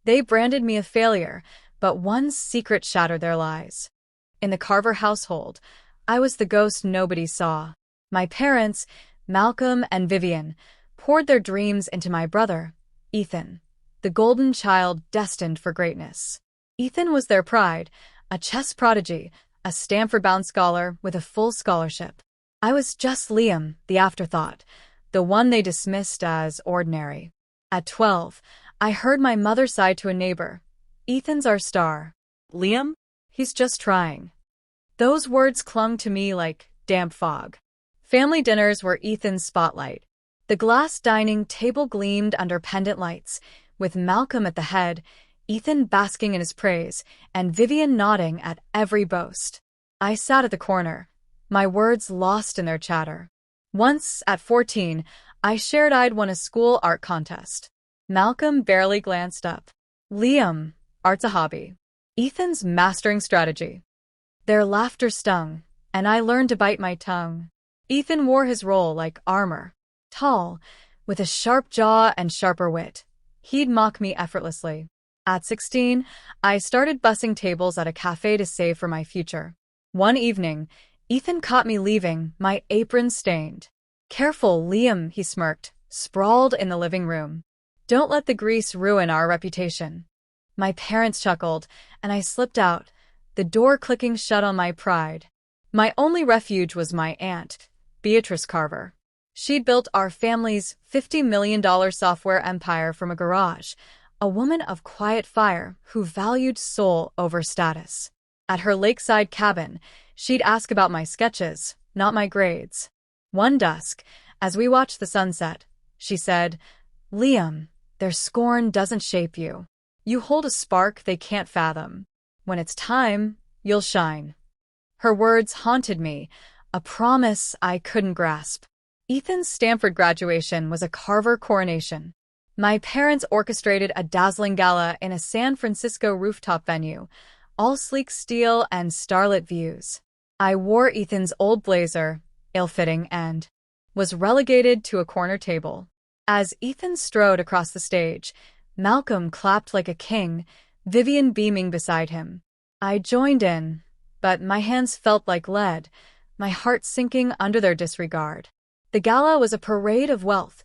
They branded me a failure, but one secret shattered their lies. In the Carver household, I was the ghost nobody saw. My parents, Malcolm and Vivian, poured their dreams into my brother, Ethan, the golden child destined for greatness. Ethan was their pride, a chess prodigy, a Stanford-bound scholar with a full scholarship. I was just Liam, the afterthought, the one they dismissed as ordinary. At 12, I heard my mother sigh to a neighbor, "Ethan's our star." Liam? He's just trying. Those words clung to me like damp fog. Family dinners were Ethan's spotlight. The glass dining table gleamed under pendant lights, with Malcolm at the head, Ethan basking in his praise, and Vivian nodding at every boast. I sat at the corner, my words lost in their chatter. Once, at 14, I shared I'd won a school art contest. Malcolm barely glanced up. "Liam, art's a hobby. Ethan's mastering strategy." Their laughter stung, and I learned to bite my tongue. Ethan wore his role like armor. Tall, with a sharp jaw and sharper wit, he'd mock me effortlessly. At 16, I started bussing tables at a cafe to save for my future. One evening, Ethan caught me leaving, my apron stained. "Careful, Liam," he smirked, sprawled in the living room. "Don't let the grease ruin our reputation." My parents chuckled, and I slipped out, the door clicking shut on my pride. My only refuge was my aunt, Beatrice Carver. She'd built our family's $50 million software empire from a garage, a woman of quiet fire who valued soul over status. At her lakeside cabin, she'd ask about my sketches, not my grades. One dusk, as we watched the sunset, she said, "Liam, their scorn doesn't shape you. You hold a spark they can't fathom. When it's time, you'll shine." Her words haunted me, a promise I couldn't grasp. Ethan's Stanford graduation was a Carver coronation. My parents orchestrated a dazzling gala in a San Francisco rooftop venue, all sleek steel and starlit views. I wore Ethan's old blazer, ill-fitting, and was relegated to a corner table. As Ethan strode across the stage, Malcolm clapped like a king, Vivian beaming beside him. I joined in, but my hands felt like lead, my heart sinking under their disregard. The gala was a parade of wealth,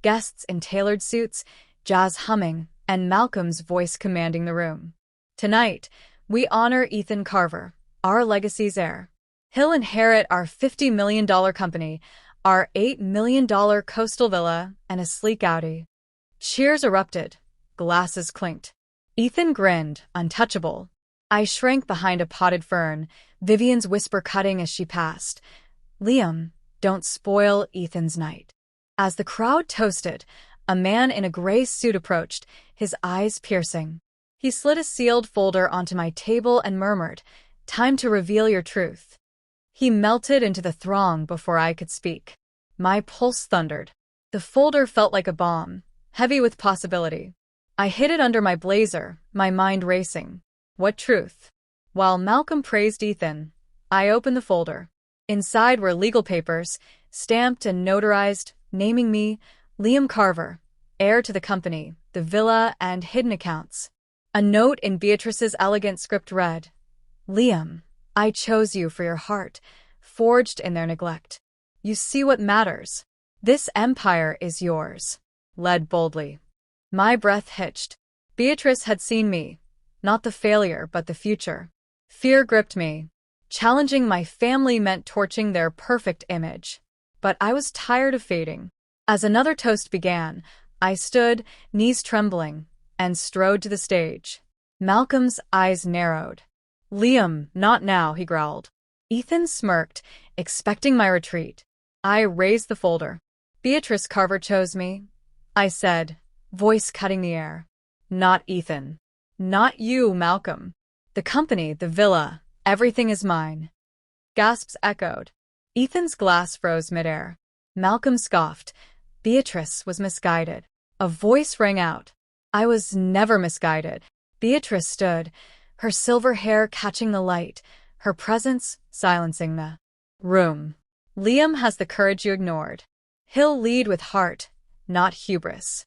guests in tailored suits, jazz humming, and Malcolm's voice commanding the room. "Tonight, we honor Ethan Carver, our legacy's heir. He'll inherit our $50 million company, our $8 million coastal villa, and a sleek Audi." Cheers erupted. Glasses clinked. Ethan grinned, untouchable. I shrank behind a potted fern, Vivian's whisper cutting as she passed. "Liam, don't spoil Ethan's night." As the crowd toasted, a man in a gray suit approached, his eyes piercing. He slid a sealed folder onto my table and murmured, "Time to reveal your truth." He melted into the throng before I could speak. My pulse thundered. The folder felt like a bomb, heavy with possibility. I hid it under my blazer, my mind racing. What truth? While Malcolm praised Ethan, I opened the folder. Inside were legal papers, stamped and notarized, naming me Liam Carver, heir to the company, the villa, and hidden accounts. A note in Beatrice's elegant script read, "Liam, I chose you for your heart, forged in their neglect. You see what matters. This empire is yours." Led boldly. My breath hitched. Beatrice had seen me, not the failure but the future. Fear gripped me. Challenging my family meant torching their perfect image. But I was tired of fading. As another toast began, I stood, knees trembling, and strode to the stage. Malcolm's eyes narrowed. "Liam, not now," he growled. Ethan smirked, expecting my retreat. I raised the folder. "Beatrice Carver chose me," I said, voice cutting the air. "Not Ethan. Not you, Malcolm. The company, the villa, everything is mine." Gasps echoed. Ethan's glass froze midair. Malcolm scoffed. Beatrice was misguided. A voice rang out. I was never misguided. Beatrice stood, her silver hair catching the light, her presence silencing the room. "Liam has the courage you ignored. He'll lead with heart, not hubris."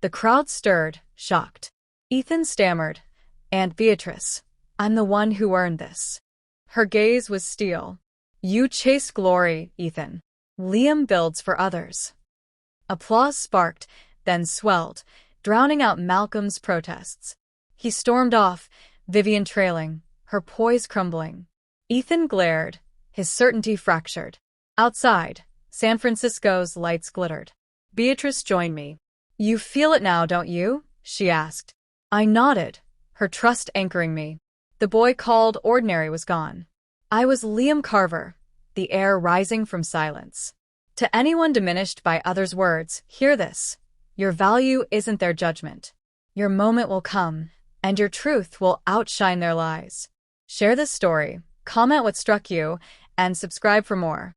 The crowd stirred, shocked. Ethan stammered. Aunt Beatrice, I'm the one who earned this. Her gaze was steel. You chase glory, Ethan. Liam builds for others. Applause sparked, then swelled, drowning out Malcolm's protests. He stormed off, Vivian trailing, her poise crumbling. Ethan glared, his certainty fractured. Outside, San Francisco's lights glittered. Beatrice joined me. You feel it now, don't you? She asked. I nodded, her trust anchoring me. The boy called ordinary was gone. I was Liam Carver, the air rising from silence. To anyone diminished by others' words, hear this. Your value isn't their judgment. Your moment will come, and your truth will outshine their lies. Share this story, comment what struck you, and subscribe for more.